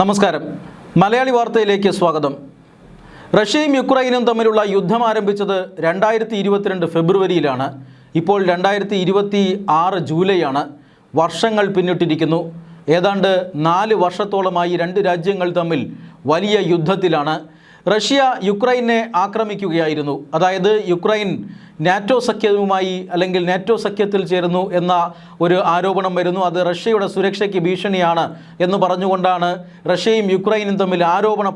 നമസ്കാരം. മലയാളി വാർത്തയിലേക്ക് സ്വാഗതം. റഷ്യയും യുക്രൈനും തമ്മിലുള്ള യുദ്ധം ആരംഭിച്ചത് 2022 ഫെബ്രുവരിയിലാണ്. ഇപ്പോൾ 2026 ജൂലൈയാണ്. വർഷങ്ങൾ പിന്നിട്ടിരിക്കുന്നു. ഏതാണ്ട് 4 വർഷത്തോളമായി രണ്ട് രാജ്യങ്ങൾ തമ്മിൽ വലിയ യുദ്ധത്തിലാണ്. റഷ്യ യുക്രൈനെ ആക്രമിക്കുകയായിരുന്നു. അതായത് യുക്രൈൻ നാറ്റോ സഖ്യവുമായി അല്ലെങ്കിൽ നാറ്റോ സഖ്യത്തിൽ ചേരുന്നു എന്ന ഒരു ആരോപണം വരുന്നു. അത് റഷ്യയുടെ സുരക്ഷയ്ക്ക് ഭീഷണിയാണ് എന്ന് പറഞ്ഞുകൊണ്ടാണ് റഷ്യയും യുക്രൈനും തമ്മിൽ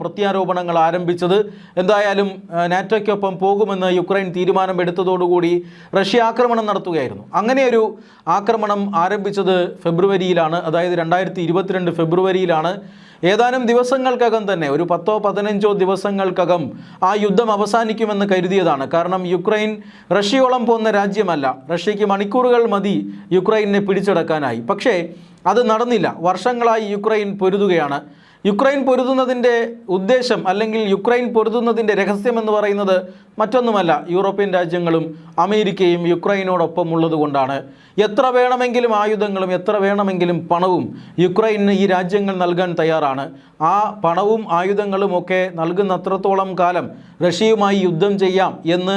പ്രത്യാരോപണങ്ങൾ ആരംഭിച്ചത്. എന്തായാലും നാറ്റോയ്ക്കൊപ്പം പോകുമെന്ന് യുക്രൈൻ തീരുമാനമെടുത്തതോടുകൂടി റഷ്യ ആക്രമണം നടത്തുകയായിരുന്നു. അങ്ങനെയൊരു ആക്രമണം ആരംഭിച്ചത് ഫെബ്രുവരിയിലാണ്. അതായത് 2022 ഫെബ്രുവരിയിലാണ്. ഏതാനും ദിവസങ്ങൾക്കകം തന്നെ, ഒരു 10-15 ദിവസങ്ങൾക്കകം ആ യുദ്ധം അവസാനിക്കുമെന്ന് കരുതിയതാണ്. കാരണം യുക്രൈൻ റഷ്യയോളം പോകുന്ന രാജ്യമല്ല. റഷ്യയ്ക്ക് മണിക്കൂറുകൾ മതി യുക്രൈനെ പിടിച്ചടക്കാനായി. പക്ഷേ അത് നടന്നില്ല. വർഷങ്ങളായി യുക്രൈൻ പൊരുതുകയാണ്. യുക്രൈൻ പൊരുതുന്നതിൻ്റെ ഉദ്ദേശം അല്ലെങ്കിൽ യുക്രൈൻ പൊരുതുന്നതിൻ്റെ രഹസ്യമെന്ന് പറയുന്നത് മറ്റൊന്നുമല്ല, യൂറോപ്യൻ രാജ്യങ്ങളും അമേരിക്കയും യുക്രൈനോടൊപ്പം ഉള്ളതുകൊണ്ടാണ്. എത്ര വേണമെങ്കിലും ആയുധങ്ങളും എത്ര വേണമെങ്കിലും പണവും യുക്രൈന് ഈ രാജ്യങ്ങൾ നൽകാൻ തയ്യാറാണ്. ആ പണവും ആയുധങ്ങളും ഒക്കെ നൽകുന്നത്രത്തോളം കാലം റഷ്യയുമായി യുദ്ധം ചെയ്യാം എന്ന്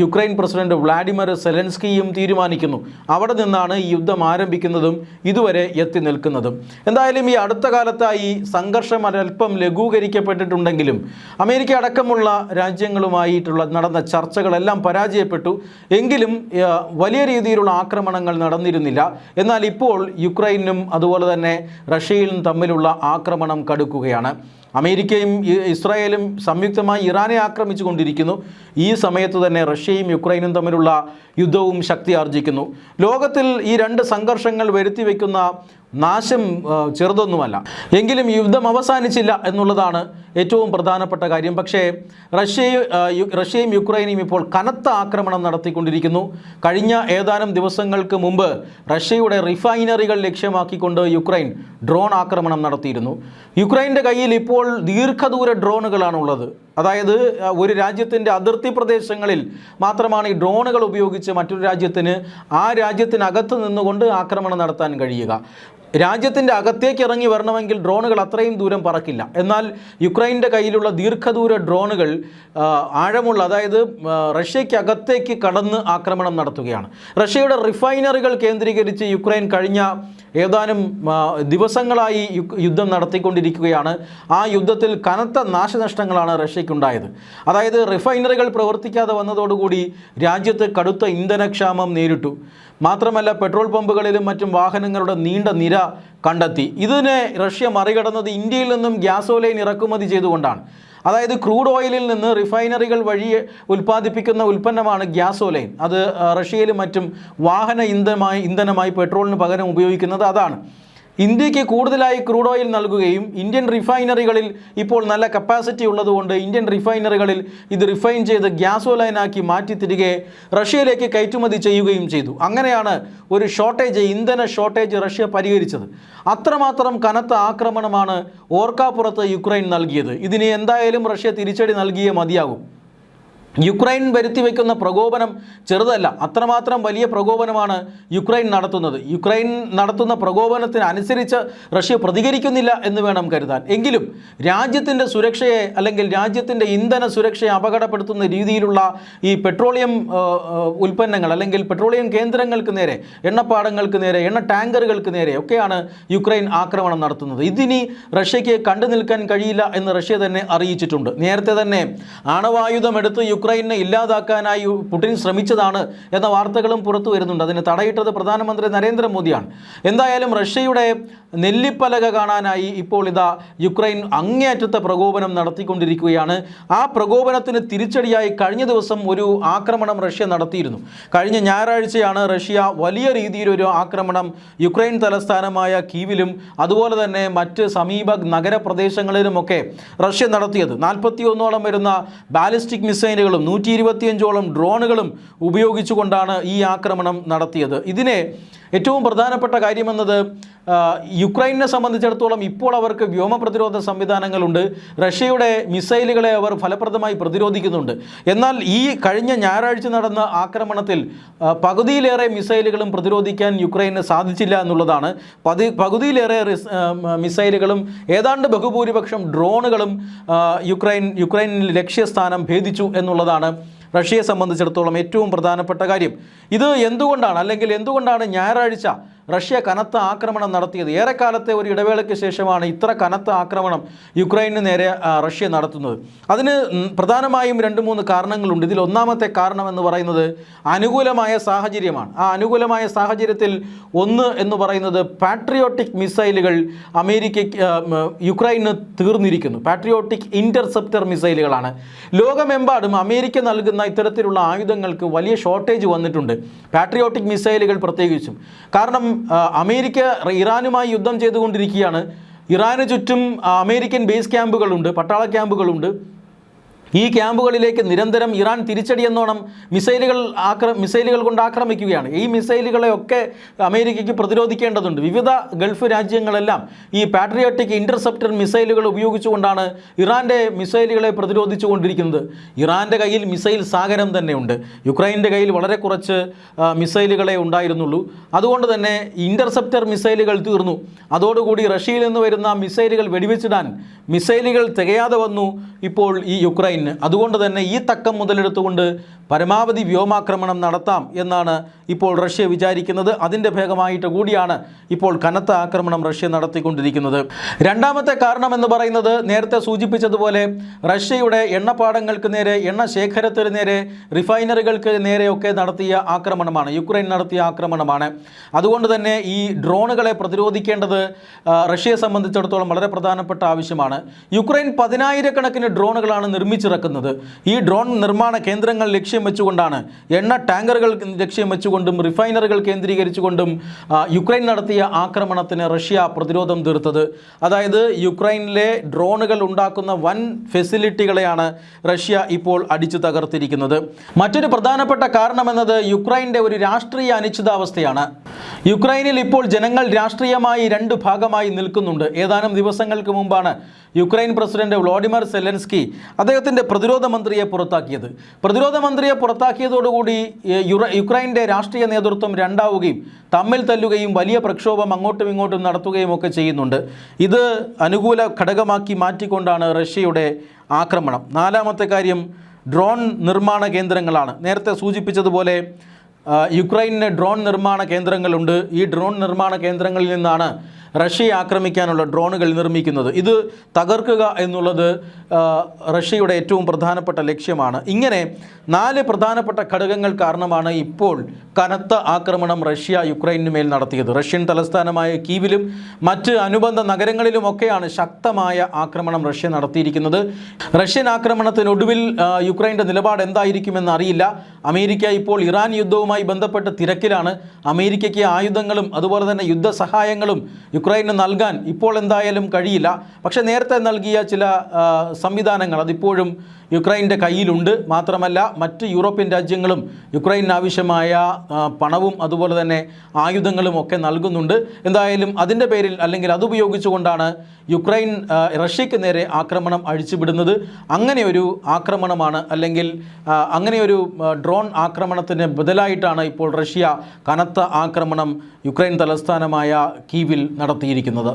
യുക്രൈൻ പ്രസിഡന്റ് വ്ളാഡിമിർ സെലൻസ്കിയും തീരുമാനിക്കുന്നു. അവിടെ നിന്നാണ് ഈ യുദ്ധം ആരംഭിക്കുന്നതും ഇതുവരെ എത്തി നിൽക്കുന്നതും. എന്തായാലും ഈ അടുത്ത കാലത്തായി സംഘർഷം ഒരൽപ്പം ലഘൂകരിക്കപ്പെട്ടിട്ടുണ്ടെങ്കിലും അമേരിക്ക അടക്കമുള്ള രാജ്യങ്ങളുമായിട്ടുള്ള നടന്ന ചർച്ചകളെല്ലാം പരാജയപ്പെട്ടു. എങ്കിലും വലിയ രീതിയിലുള്ള ആക്രമണങ്ങൾ നടന്നിരുന്നില്ല. എന്നാൽ ഇപ്പോൾ യുക്രൈനും അതുപോലെ തന്നെ റഷ്യയും തമ്മിലുള്ള ആക്രമണം കടുക്കുകയാണ്. അമേരിക്കയും ഇസ്രായേലും സംയുക്തമായി ഇറാനെ ആക്രമിച്ചു കൊണ്ടിരിക്കുന്നു. ഈ സമയത്ത് തന്നെ റഷ്യയും യുക്രൈനും തമ്മിലുള്ള യുദ്ധവും ശക്തി ആർജിക്കുന്നു. ലോകത്തിൽ ഈ രണ്ട് സംഘർഷങ്ങൾ വരുത്തിവെക്കുന്ന നാശം ചെറുതൊന്നുമല്ല. എങ്കിലും യുദ്ധം അവസാനിച്ചില്ല എന്നുള്ളതാണ് ഏറ്റവും പ്രധാനപ്പെട്ട കാര്യം. പക്ഷേ റഷ്യയും യുക്രൈനും ഇപ്പോൾ കനത്ത ആക്രമണം നടത്തിക്കൊണ്ടിരിക്കുന്നു. കഴിഞ്ഞ ഏതാനും ദിവസങ്ങൾക്ക് മുമ്പ് റഷ്യയുടെ റിഫൈനറികൾ ലക്ഷ്യമാക്കിക്കൊണ്ട് യുക്രൈൻ ഡ്രോൺ ആക്രമണം നടത്തിയിരുന്നു. യുക്രൈൻ്റെ കയ്യിൽ ഇപ്പോൾ ദീർഘദൂര ഡ്രോണുകളാണുള്ളത്. അതായത് ഒരു രാജ്യത്തിൻ്റെ അതിർത്തി പ്രദേശങ്ങളിൽ മാത്രമാണ് ഈ ഡ്രോണുകൾ ഉപയോഗിച്ച് മറ്റൊരു രാജ്യത്തിന് ആ രാജ്യത്തിനകത്ത് നിന്നുകൊണ്ട് ആക്രമണം നടത്താൻ കഴിയുക. രാജ്യത്തിൻ്റെ അകത്തേക്ക് ഇറങ്ങി വരണമെങ്കിൽ ഡ്രോണുകൾ അത്രയും ദൂരം പറക്കില്ല. എന്നാൽ യുക്രൈൻ്റെ കയ്യിലുള്ള ദീർഘദൂര ഡ്രോണുകൾ ആഴമുള്ള, അതായത് റഷ്യയ്ക്കകത്തേക്ക് കടന്ന് ആക്രമണം നടത്തുകയാണ്. റഷ്യയുടെ റിഫൈനറികൾ കേന്ദ്രീകരിച്ച് യുക്രൈൻ കഴിഞ്ഞ ഏതാനും ദിവസങ്ങളായി യുദ്ധം നടത്തിക്കൊണ്ടിരിക്കുകയാണ്. ആ യുദ്ധത്തിൽ കനത്ത നാശനഷ്ടങ്ങളാണ് റഷ്യയ്ക്കുണ്ടായത്. അതായത് റിഫൈനറികൾ പ്രവർത്തിക്കാതെ വന്നതോടുകൂടി രാജ്യത്ത് കടുത്ത ഇന്ധനക്ഷാമം നേരിട്ടു. മാത്രമല്ല പെട്രോൾ പമ്പുകളിലും മറ്റും വാഹനങ്ങളുടെ നീണ്ട നിര കണ്ടെത്തി. ഇതിനെ റഷ്യ മറികടന്നത് ഇന്ത്യയിൽ നിന്നും ഗ്യാസോലൈൻ ഇറക്കുമതി ചെയ്തുകൊണ്ടാണ്. അതായത് ക്രൂഡ് ഓയിലിൽ നിന്ന് റിഫൈനറികൾ വഴി ഉൽപ്പാദിപ്പിക്കുന്ന ഉൽപ്പന്നമാണ് ഗ്യാസോലൈൻ. അത് റഷ്യയിലും മറ്റും വാഹന ഇന്ധനമായി പെട്രോളിന് പകരം ഉപയോഗിക്കുന്നത് അതാണ്. ഇന്ത്യക്ക് കൂടുതലായി ക്രൂഡ് ഓയിൽ നൽകുകയും ഇന്ത്യൻ റിഫൈനറികളിൽ ഇപ്പോൾ നല്ല കപ്പാസിറ്റി ഉള്ളതുകൊണ്ട് ഇന്ത്യൻ റിഫൈനറികളിൽ ഇത് റിഫൈൻ ചെയ്ത് ഗ്യാസോലൈനാക്കി മാറ്റി തിരികെ റഷ്യയിലേക്ക് കയറ്റുമതി ചെയ്യുകയും ചെയ്തു. അങ്ങനെയാണ് ഒരു ഇന്ധന ഷോർട്ടേജ് റഷ്യ പരിഹരിച്ചത്. അത്രമാത്രം കനത്ത ആക്രമണമാണ് ഓർക്കാപ്പുറത്ത് യുക്രൈൻ നൽകിയത്. ഇതിന് എന്തായാലും റഷ്യ തിരിച്ചടി നൽകിയേ മതിയാകും. യുക്രൈൻ വരുത്തിവെക്കുന്ന പ്രകോപനം ചെറുതല്ല. അത്രമാത്രം വലിയ പ്രകോപനമാണ് യുക്രൈൻ നടത്തുന്നത്. യുക്രൈൻ നടത്തുന്ന പ്രകോപനത്തിനനുസരിച്ച് റഷ്യ പ്രതികരിക്കുന്നില്ല എന്ന് വേണം കരുതാൻ. എങ്കിലും രാജ്യത്തിൻ്റെ സുരക്ഷയെ അല്ലെങ്കിൽ രാജ്യത്തിൻ്റെ ഇന്ധന സുരക്ഷയെ അപകടപ്പെടുത്തുന്ന രീതിയിലുള്ള ഈ പെട്രോളിയം ഉൽപ്പന്നങ്ങൾ അല്ലെങ്കിൽ പെട്രോളിയം കേന്ദ്രങ്ങൾക്ക് നേരെ, എണ്ണപ്പാടങ്ങൾക്ക് നേരെ, എണ്ണ ടാങ്കറുകൾക്ക് നേരെ ഒക്കെയാണ് യുക്രൈൻ ആക്രമണം നടത്തുന്നത്. ഇതിനി റഷ്യയ്ക്ക് കണ്ടു നിൽക്കാൻ കഴിയില്ല എന്ന് റഷ്യ തന്നെ അറിയിച്ചിട്ടുണ്ട്. നേരത്തെ തന്നെ ആണവായുധം എടുത്ത് യുക്രൈനെ ഇല്ലാതാക്കാനായി പുടിൻ ശ്രമിച്ചതാണ് എന്ന വാർത്തകളും പുറത്തു വരുന്നുണ്ട്. അതിന് തടയിട്ടത് പ്രധാനമന്ത്രി നരേന്ദ്രമോദിയാണ്. എന്തായാലും റഷ്യയുടെ നെല്ലിപ്പലക കാണാനായി ഇപ്പോൾ ഇതാ യുക്രൈൻ അങ്ങേയറ്റത്തെ പ്രകോപനം നടത്തിക്കൊണ്ടിരിക്കുകയാണ്. ആ പ്രകോപനത്തിന് തിരിച്ചടിയായി കഴിഞ്ഞ ദിവസം ഒരു ആക്രമണം റഷ്യ നടത്തിയിരുന്നു. കഴിഞ്ഞ ഞായറാഴ്ചയാണ് റഷ്യ വലിയ രീതിയിലൊരു ആക്രമണം യുക്രൈൻ തലസ്ഥാനമായ കീവിലും അതുപോലെ തന്നെ മറ്റ് സമീപ നഗരപ്രദേശങ്ങളിലുമൊക്കെ റഷ്യ നടത്തിയത്. 41ഓളം വരുന്ന ബാലിസ്റ്റിക് മിസൈലുകളും 125ഓളം ഡ്രോണുകളും ഉപയോഗിച്ചുകൊണ്ടാണ് ഈ ആക്രമണം നടത്തിയത്. ഇതിനെ ഏറ്റവും പ്രധാനപ്പെട്ട കാര്യമെന്നത് യുക്രൈനെ സംബന്ധിച്ചിടത്തോളം ഇപ്പോൾ അവർക്ക് വ്യോമ പ്രതിരോധ സംവിധാനങ്ങളുണ്ട്. റഷ്യയുടെ മിസൈലുകളെ അവർ ഫലപ്രദമായി പ്രതിരോധിക്കുന്നുണ്ട്. എന്നാൽ ഈ കഴിഞ്ഞ ഞായറാഴ്ച നടന്ന ആക്രമണത്തിൽ പകുതിയിലേറെ മിസൈലുകളും പ്രതിരോധിക്കാൻ യുക്രൈന് സാധിച്ചില്ല എന്നുള്ളതാണ്. പകുതിയിലേറെ മിസൈലുകളും ഏതാണ്ട് ബഹുഭൂരിപക്ഷം ഡ്രോണുകളും യുക്രൈനിൽ ലക്ഷ്യസ്ഥാനം ഭേദിച്ചു എന്നുള്ളതാണ് റഷ്യയെ സംബന്ധിച്ചിടത്തോളം ഏറ്റവും പ്രധാനപ്പെട്ട കാര്യം. ഇത് എന്തുകൊണ്ടാണ് ഞായറാഴ്ച റഷ്യ കനത്ത ആക്രമണം നടത്തിയത്? ഏറെക്കാലത്തെ ഒരു ഇടവേളയ്ക്ക് ശേഷമാണ് ഇത്ര കനത്ത ആക്രമണം യുക്രൈനു നേരെ റഷ്യ നടത്തുന്നത്. അതിന് പ്രധാനമായും 2-3 കാരണങ്ങളുണ്ട്. ഇതിൽ ഒന്നാമത്തെ കാരണം എന്ന് പറയുന്നത് അനുകൂലമായ സാഹചര്യമാണ്. ആ അനുകൂലമായ സാഹചര്യത്തിൽ ഒന്ന് എന്ന് പറയുന്നത് പാട്രിയോട്ടിക് മിസൈലുകൾ യുക്രൈന് തീർന്നിരിക്കുന്നു. പാട്രിയോട്ടിക് ഇൻ്റർസെപ്റ്റർ മിസൈലുകളാണ്. ലോകമെമ്പാടും അമേരിക്ക നൽകുന്ന ഇത്തരത്തിലുള്ള ആയുധങ്ങൾക്ക് വലിയ ഷോർട്ടേജ് വന്നിട്ടുണ്ട്, പാട്രിയോട്ടിക് മിസൈലുകൾ പ്രത്യേകിച്ചും. കാരണം അമേരിക്ക ഇറാനുമായി യുദ്ധം ചെയ്തുകൊണ്ടിരിക്കുകയാണ്. ഇറാന് ചുറ്റും അമേരിക്കൻ ബേസ് ക്യാമ്പുകളുണ്ട്, പട്ടാള ക്യാമ്പുകളുണ്ട്. ഈ ക്യാമ്പുകളിലേക്ക് നിരന്തരം ഇറാൻ തിരിച്ചടിയെന്നോണം മിസൈലുകൾ കൊണ്ട് ആക്രമിക്കുകയാണ്. ഈ മിസൈലുകളെയൊക്കെ അമേരിക്കയ്ക്ക് പ്രതിരോധിക്കേണ്ടതുണ്ട്. വിവിധ ഗൾഫ് രാജ്യങ്ങളെല്ലാം ഈ പാട്രിയോട്ടിക് ഇൻ്റർസെപ്റ്റർ മിസൈലുകൾ ഉപയോഗിച്ചുകൊണ്ടാണ് ഇറാൻ്റെ മിസൈലുകളെ പ്രതിരോധിച്ചു കൊണ്ടിരിക്കുന്നത്. ഇറാൻ്റെ കയ്യിൽ മിസൈൽ സാഗരം തന്നെയുണ്ട്. യുക്രൈൻ്റെ കയ്യിൽ വളരെ കുറച്ച് മിസൈലുകളെ ഉണ്ടായിരുന്നുള്ളൂ. അതുകൊണ്ട് തന്നെ ഇൻ്റർസെപ്റ്റർ മിസൈലുകൾ തീർന്നു. അതോടുകൂടി റഷ്യയിൽ നിന്ന് വരുന്ന മിസൈലുകൾ വെടിവെച്ചിടാൻ മിസൈലുകൾ തികയാതെ വന്നു ഇപ്പോൾ ഈ യുക്രൈൻ. അതുകൊണ്ട് തന്നെ ഈ തക്കം മുതലെടുത്തുകൊണ്ട് പരമാവധി വ്യോമാക്രമണം നടത്താം എന്നാണ് ഇപ്പോൾ റഷ്യ വിചാരിക്കുന്നത്. അതിൻ്റെ ഭാഗമായിട്ട് കൂടിയാണ് ഇപ്പോൾ കനത്ത ആക്രമണം റഷ്യ നടത്തിക്കൊണ്ടിരിക്കുന്നത്. രണ്ടാമത്തെ കാരണം എന്ന് പറയുന്നത് നേരത്തെ സൂചിപ്പിച്ചതുപോലെ റഷ്യയുടെ എണ്ണപ്പാടങ്ങൾക്ക് നേരെ, എണ്ണ ശേഖരത്തിന് നേരെ, റിഫൈനറികൾക്ക് നേരെയൊക്കെ നടത്തിയ ആക്രമണമാണ്, യുക്രൈൻ നടത്തിയ ആക്രമണമാണ്. അതുകൊണ്ട് തന്നെ ഈ ഡ്രോണുകളെ പ്രതിരോധിക്കേണ്ടത് റഷ്യയെ സംബന്ധിച്ചിടത്തോളം വളരെ പ്രധാനപ്പെട്ട ആവശ്യമാണ്. യുക്രൈൻ 10,000-കണക്കിന് ഡ്രോണുകളാണ് നിർമ്മിച്ചിറക്കുന്നത്. ഈ ഡ്രോൺ നിർമ്മാണ കേന്ദ്രങ്ങൾ ലക്ഷ്യം വെച്ചുകൊണ്ടാണ്, എണ്ണ ടാങ്കറുകൾ ലക്ഷ്യം വെച്ചുകൊണ്ടും റിഫൈനറികൾ കേന്ദ്രീകരിച്ചുകൊണ്ടും യുക്രൈൻ നടത്തിയ ആക്രമണത്തിന് റഷ്യ പ്രതിരോധം തീർത്തത്. അതായത് യുക്രൈനിലെ ഡ്രോണുകൾ ഉണ്ടാക്കുന്ന വൻ ഫെസിലിറ്റികളെയാണ് റഷ്യ ഇപ്പോൾ അടിച്ചു തകർത്തിരിക്കുന്നത്. മറ്റൊരു പ്രധാനപ്പെട്ട കാരണമെന്നത് യുക്രൈൻ്റെ ഒരു രാഷ്ട്രീയ അനിശ്ചിതാവസ്ഥയാണ്. യുക്രൈനിൽ ഇപ്പോൾ ജനങ്ങൾ രാഷ്ട്രീയമായി 2 ഭാഗമായി നിൽക്കുന്നുണ്ട്. ഏതാനും ദിവസങ്ങൾക്ക് മുമ്പാണ് യുക്രൈൻ പ്രസിഡന്റ് വ്ളാഡിമിർ സെലൻസ്കി അദ്ദേഹത്തിൻ്റെ പ്രതിരോധ മന്ത്രിയെ പുറത്താക്കിയത്. പ്രതിരോധ മന്ത്രിയെ പുറത്താക്കിയതോടുകൂടി യുക്രൈൻ്റെ രാഷ്ട്രീയ നേതൃത്വം രണ്ടാവുകയും തമ്മിൽ തല്ലുകയും വലിയ പ്രക്ഷോഭം അങ്ങോട്ടും ഇങ്ങോട്ടും നടത്തുകയും ഒക്കെ ചെയ്യുന്നുണ്ട്. ഇത് അനുകൂല ഘടകമാക്കി മാറ്റിക്കൊണ്ടാണ് റഷ്യയുടെ ആക്രമണം. നാലാമത്തെ കാര്യം ഡ്രോൺ നിർമ്മാണ കേന്ദ്രങ്ങളാണ്. നേരത്തെ സൂചിപ്പിച്ചതുപോലെ യുക്രൈനിന് ഡ്രോൺ നിർമ്മാണ കേന്ദ്രങ്ങളുണ്ട്. ഈ ഡ്രോൺ നിർമ്മാണ കേന്ദ്രങ്ങളിൽ നിന്നാണ് റഷ്യയെ ആക്രമിക്കാനുള്ള ഡ്രോണുകൾ നിർമ്മിക്കുന്നത്. ഇത് തകർക്കുക എന്നുള്ളത് റഷ്യയുടെ ഏറ്റവും പ്രധാനപ്പെട്ട ലക്ഷ്യമാണ്. ഇങ്ങനെ 4 പ്രധാനപ്പെട്ട ഘടകങ്ങൾ കാരണമാണ് ഇപ്പോൾ കനത്ത ആക്രമണം റഷ്യ യുക്രൈനു മേൽ നടത്തിയത്. റഷ്യൻ തലസ്ഥാനമായ കീവിലും മറ്റ് അനുബന്ധ നഗരങ്ങളിലുമൊക്കെയാണ് ശക്തമായ ആക്രമണം റഷ്യ നടത്തിയിരിക്കുന്നത്. റഷ്യൻ ആക്രമണത്തിനൊടുവിൽ യുക്രൈൻ്റെ നിലപാട് എന്തായിരിക്കുമെന്ന് അറിയില്ല. അമേരിക്ക ഇപ്പോൾ ഇറാൻ യുദ്ധവുമായി ബന്ധപ്പെട്ട് തിരക്കിലാണ്. അമേരിക്കയ്ക്ക് ആയുധങ്ങളും അതുപോലെ തന്നെ യുദ്ധസഹായങ്ങളും യുക്രൈന് നൽകാൻ ഇപ്പോൾ എന്തായാലും കഴിയില്ല. പക്ഷേ നേരത്തെ നൽകിയ ചില സംവിധാനങ്ങൾ അതിപ്പോഴും യുക്രൈൻ്റെ കയ്യിലുണ്ട്. മാത്രമല്ല മറ്റ് യൂറോപ്യൻ രാജ്യങ്ങളും യുക്രൈന് ആവശ്യമായ പണവും അതുപോലെ തന്നെ ആയുധങ്ങളും ഒക്കെ നൽകുന്നുണ്ട്. എന്തായാലും അതിൻ്റെ പേരിൽ അല്ലെങ്കിൽ അതുപയോഗിച്ചുകൊണ്ടാണ് യുക്രൈൻ റഷ്യയ്ക്ക് നേരെ ആക്രമണം അഴിച്ചുവിടുന്നത്. അങ്ങനെയൊരു ആക്രമണമാണ് അല്ലെങ്കിൽ അങ്ങനെയൊരു ഡ്രോൺ ആക്രമണത്തിന് ബദലായിട്ടാണ് ഇപ്പോൾ റഷ്യ കനത്ത ആക്രമണം യുക്രൈൻ തലസ്ഥാനമായ കീവിൽ നടത്തിയിരിക്കുന്നത്.